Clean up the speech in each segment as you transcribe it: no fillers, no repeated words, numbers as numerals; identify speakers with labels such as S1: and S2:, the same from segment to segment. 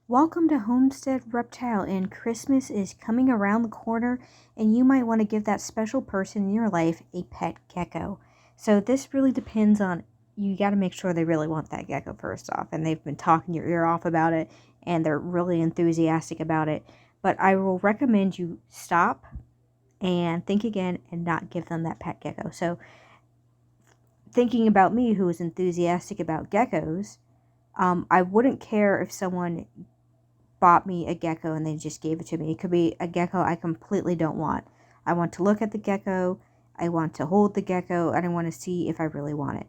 S1: Welcome to Homestead Reptile, and Christmas is coming around the corner, and you might want to give that special person in your life a pet gecko. So this really depends on, you got to make sure they really want that gecko first off, and they've been talking your ear off about it, and they're really enthusiastic about it. But I will recommend you stop and think again and not give them that pet gecko. So thinking about me, who is enthusiastic about geckos, I wouldn't care if someone bought me a gecko and they just gave it to me. It could be a gecko I completely don't want. I want to look at the gecko, I want to hold the gecko, and I want to see if I really want it.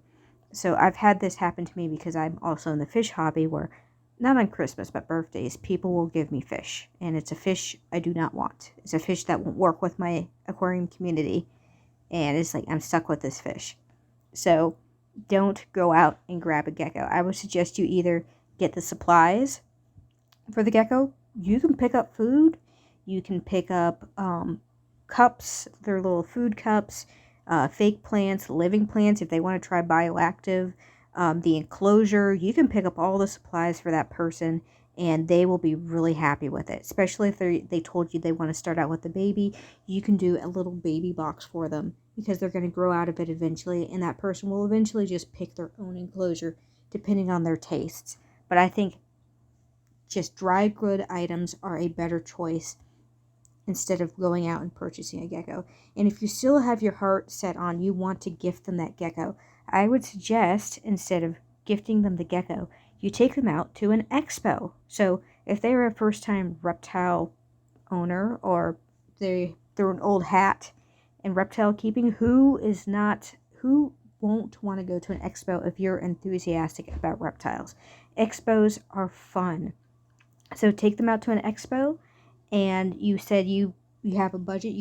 S1: So I've had this happen to me because I'm also in the fish hobby where, not on Christmas, but birthdays, people will give me fish. And it's a fish I do not want. It's a fish that won't work with my aquarium community. And it's like, I'm stuck with this fish. So don't go out and grab a gecko. I would suggest you either get the supplies for the gecko. You can pick up food. You can pick up cups. They're little food cups, fake plants, living plants if they want to try bioactive. The enclosure. You can pick up all the supplies for that person, and they will be really happy with it. Especially if they told you they want to start out with the baby. You can do a little baby box for them because they're going to grow out of it eventually, and that person will eventually just pick their own enclosure depending on their tastes. But I think just dry good items are a better choice instead of going out and purchasing a gecko. And if you still have your heart set on you want to gift them that gecko, I would suggest instead of gifting them the gecko, you take them out to an expo. So if they're a first-time reptile owner, or they're an old hat in reptile keeping, who won't want to go to an expo if you're enthusiastic about reptiles? Expos are fun. So take them out to an expo, and you said you have a budget.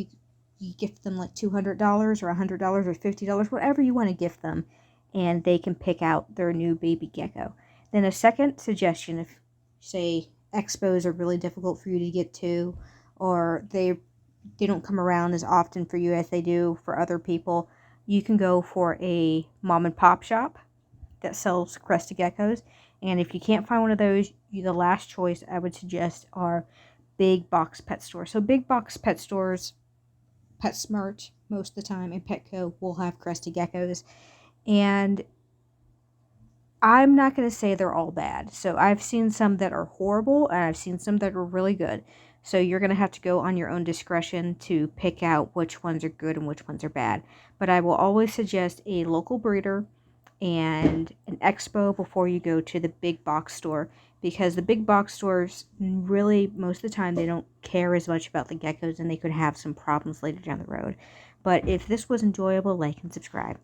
S1: You gift them like $200 or $100 or $50, whatever you want to gift them, and they can pick out their new baby gecko. Then a second suggestion, if say expos are really difficult for you to get to, or they don't come around as often for you as they do for other people, you can go for a mom and pop shop that sells crested geckos. And if you can't find one of those, the last choice I would suggest are big box pet stores. So big box pet stores, PetSmart most of the time, and Petco will have crested geckos. And I'm not going to say they're all bad. So I've seen some that are horrible, and I've seen some that are really good. So you're going to have to go on your own discretion to pick out which ones are good and which ones are bad. But I will always suggest a local breeder and an expo before you go to the big box store, because the big box stores really, most of the time, they don't care as much about the geckos, and they could have some problems later down the road. But if this was enjoyable, like and subscribe.